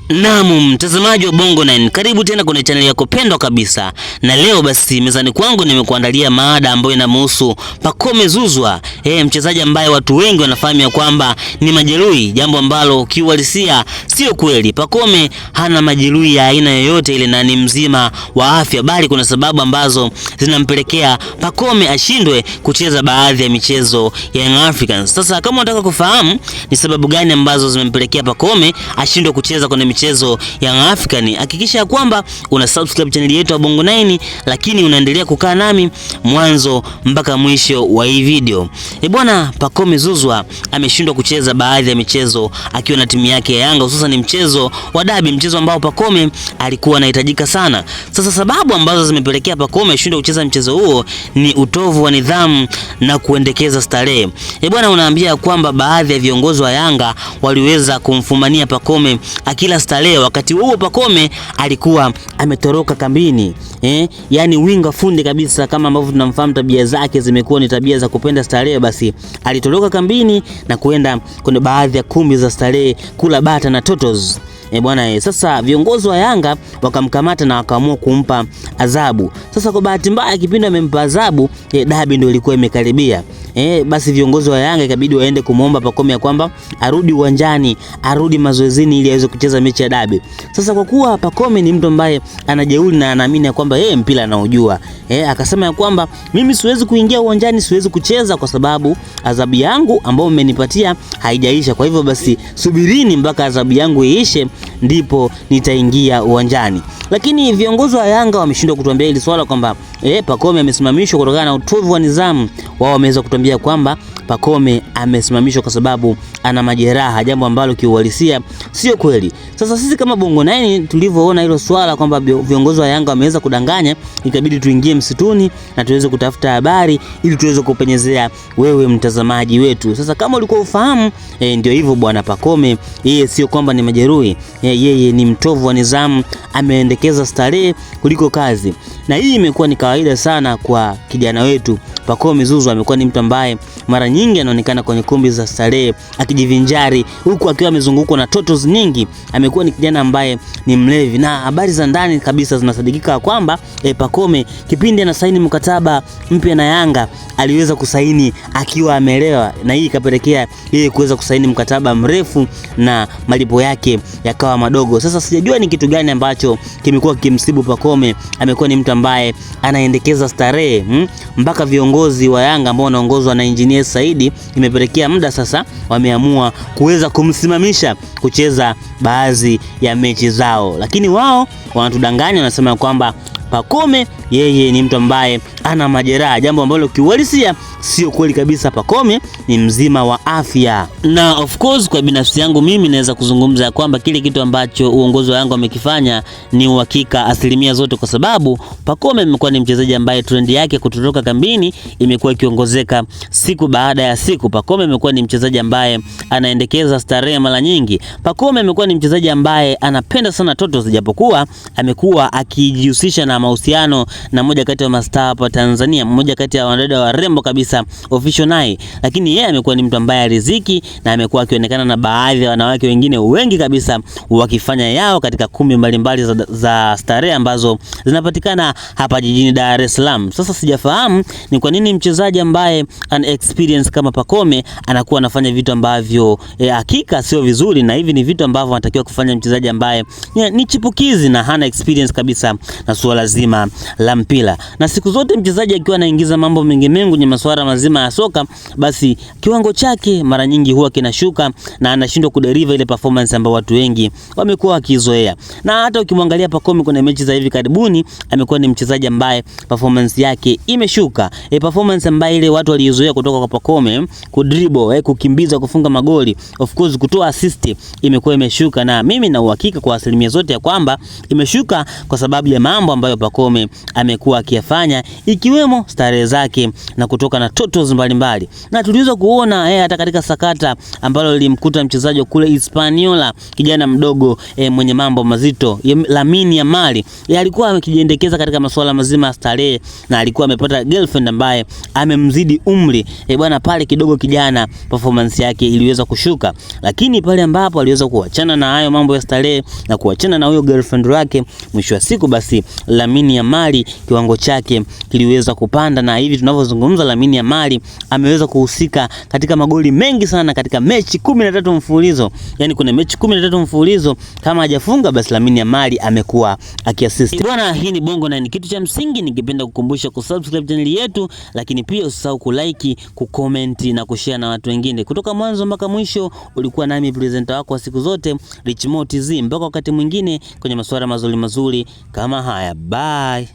Naam, mtazamaji wa Bongo9, karibu tena kwenye channel yako pendwa kabisa. Na leo basi mezani kwangu nimekuandalia mada ambayo inamhusu Pacome Zouzoua. Mchezaji ambaye watu wengi wanafahamu ya kwamba ni majeruhi, jambo ambalo kiuhalisia sio kweli. Pacome hana majeruhi ya aina yoyote ile na ni mzima wa afya, bali kuna sababu ambazo zinampelekea Pacome ashindwe kucheza baadhi ya michezo ya Young Africans. Sasa kama unataka kufahamu ni sababu gani ambazo zimempelekea Pacome ashindwe kucheza kwenye michezo ya Young African, hakikisha kwamba una subscribe channel yetu ya Bongo9, lakini unaendelea kukaa nami mwanzo mpaka mwisho wa hii video. Bwana, Pacome Zouzoua ameshindwa kucheza baadhi ya michezo akiwa na timu yake ya Yanga, hususan ni mchezo wa dabi, mchezo ambao Pacome alikuwa anahitajika sana. Sasa sababu ambazo zimepelekea Pacome ashindwe kucheza mchezo huo ni utovu wa nidhamu na kuendekeza starehe. Bwana, unaambia kwamba baadhi ya viongozi wa Yanga waliweza kumfumania Pacome akila starehe, wakati huo Pacome alikuwa ametoroka kambini. Yani winga fundi kabisa, kama ambavyo tunamfahamu tabia zake zimekuwa ni tabia za kupenda starehe, basi alitoroka kambini na kuenda kwenye baadhi ya kumbi za starehe kula bata na totos. Bwana, sasa viongozi wa Yanga wakamkamata na wakaamua kumpa adhabu. Sasa kwa bahati mbaya kipindi amempa adhabu, dabi ndio ilikuwa imekaribia. Basi viongozi wa Yanga ikabidi waende kumuomba Pacome ya kwamba arudi uwanjani, arudi mazoezini ili aweze kucheza mechi ya dabi. Sasa kwa kuwa Pacome ni mtu ambaye anajeuri na anaamini kwamba yeye mpira anaujua, akasema ya kwamba mimi siwezi kuingia uwanjani, siwezi kucheza kwa sababu adhabu yangu ambayo mmenipatia haijaisha. Kwa hivyo basi subirini mpaka adhabu yangu iishe ndipo nitaingia uwanjani. Lakini viongozi wa Yanga wameshindwa kutuambia hili swala kwamba Pacome amesimamishwa kutokana na utovu wa nidhamu. Wao wameweza kutuambia kwamba Pacome amesimamishwa kwa sababu ana majeraha, jambo ambalo kiuhalisia sio kweli. Sasa sisi kama Bongo9 tulivyoona hilo swala kwamba viongozi wa Yanga wameweza kudanganya, ikabidi tuingie msituni na tuweze kutafuta habari ili tuweze kupenyezea wewe mtazamaji wetu. Sasa kama ulikuwa ufahamu, ndio hivyo bwana. Pacome yeye sio kwamba ni majeruhi, yeye ni mtovu wa nidhamu, ameendekeza starehe kuliko kazi. Na hii imekuwa ni kawaida sana kwa kijana wetu Pacome Zouzoua. Amekuwa ni mtu ambaye mara nyingi anaonekana kwenye kumbi za starehe akijivinjari huku akiwa amezungukwa na totos nyingi. Amekuwa ni kijana ambaye ni mlevi, na habari za ndani kabisa zinasadikika kwamba Pacome kipindi anasaini mkataba mpya na Yanga aliweza kusaini akiwa amelewa, na hii ikapelekea yeye kuweza kusaini mkataba mrefu na malipo yake yakawa madogo. Sasa sijajua ni kitu gani ambacho kimekuwa kimsibu Pacome. Amekuwa ni mtu ambaye anaendekeza starehe mpaka viongozi wa Yanga ambao wanaongozwa na Engineer Saidi imepelekea muda sasa wameamua kuweza kumsimamisha kucheza baadhi ya mechi zao. Lakini wao wanatudanganya, wanasema kwamba Pacome yeye ni mtu ambaye ana majeraha, jambo ambalo kiuhalisia sio kweli kabisa. Pacome ni mzima wa afya. Na of course kwa binafsi yangu mimi naweza kuzungumza kwamba kile kitu ambacho uongozi wa Yanga wamekifanya ni uhakika asilimia zote, kwa sababu Pacome amekuwa ni mchezaji ambaye trend yake kutoroka kambini imekuwa ikiongezeka siku baada ya siku. Pacome amekuwa ni mchezaji ambaye anaendekeza starehe mara nyingi. Pacome amekuwa ni mchezaji ambaye anapenda sana totos, japokuwa amekuwa akijihusisha na mahusiano na mmoja kati ya mastaa hapa Tanzania, mmoja kati ya wanadada warembo kabisa Official Nai. Lakini yeye amekuwa ni mtu ambaye ariziki na amekuwa akionekana na baadhi ya wanawake wengine wengi kabisa wakifanya yao katika kumbi mbalimbali za starehe ambazo zinapatikana hapa jijini Dar es Salaam. Sasa sijafahamu ni kwa nini mchezaji ambaye ana experience kama Pacome anakuwa anafanya vitu ambavyo hakika sio vizuri, na hivi ni vitu ambavyo anatakiwa kufanya mchezaji ambaye ni chipukizi na hana experience kabisa na suala zima la mpira. Na siku zote mchezaji akiwa anaingiza mambo mengi kwenye masuala mazima ya soka, basi kiwango chake mara nyingi huwa kinashuka na anashindwa kudeliver ile performance ambayo watu wengi wamekuwa wakizoea. Na hata ukimwangalia Pacome kwenye mechi za hivi karibuni, amekuwa ni mchezaji ambaye performance yake imeshuka. Performance ambayo ile watu walizoea kutoka kwa Pacome, kudribble, kukimbiza, kufunga magoli, of course kutoa assist, imekuwa imeshuka. Na mimi na uhakika kwa asilimia zote ya kwamba imeshuka kwa sababu ya mambo ambayo Pacome amekuwa akiyafanya, zikiwemo starehe zake na kutoka na totals mbalimbali. Na tuliweza kuona hata katika sakata ambalo lilimkuta mchezaji kule Hispaniola, kijana mdogo mwenye mambo mazito, Lamine Yamal, alikuwa amejiendekeza katika masuala mazima ya starehe na alikuwa amepata girlfriend ambaye amemzidi umri. Bwana, pale kidogo kijana performance yake iliweza kushuka, lakini pale ambapo aliweza kuachana na hayo mambo ya starehe na kuachana na huyo girlfriend wake, mwisho wa siku basi Lamine Yamal kiwango chake kiliweza kupanda, na hivi tunavyozungumza Lamine Yamal ameweza kuhusika katika magoli mengi sana katika mechi 13 mfululizo. Yani kuna mechi 13 mfululizo kama hajafunga basi Lamine Yamal amekuwa akiassist. Bwana, hii ni Bongo 9. Kitu cha msingi ningependa kukumbusha kusubscribe channel yetu, lakini pia usisahau kulike, kucomment na kushare na watu wengine. Kutoka mwanzo mpaka mwisho ulikuwa nami presenter wako wa siku zote Rich Mo TZ. Mpaka wakati mwingine kwenye masuala mazuri kama haya. Bye.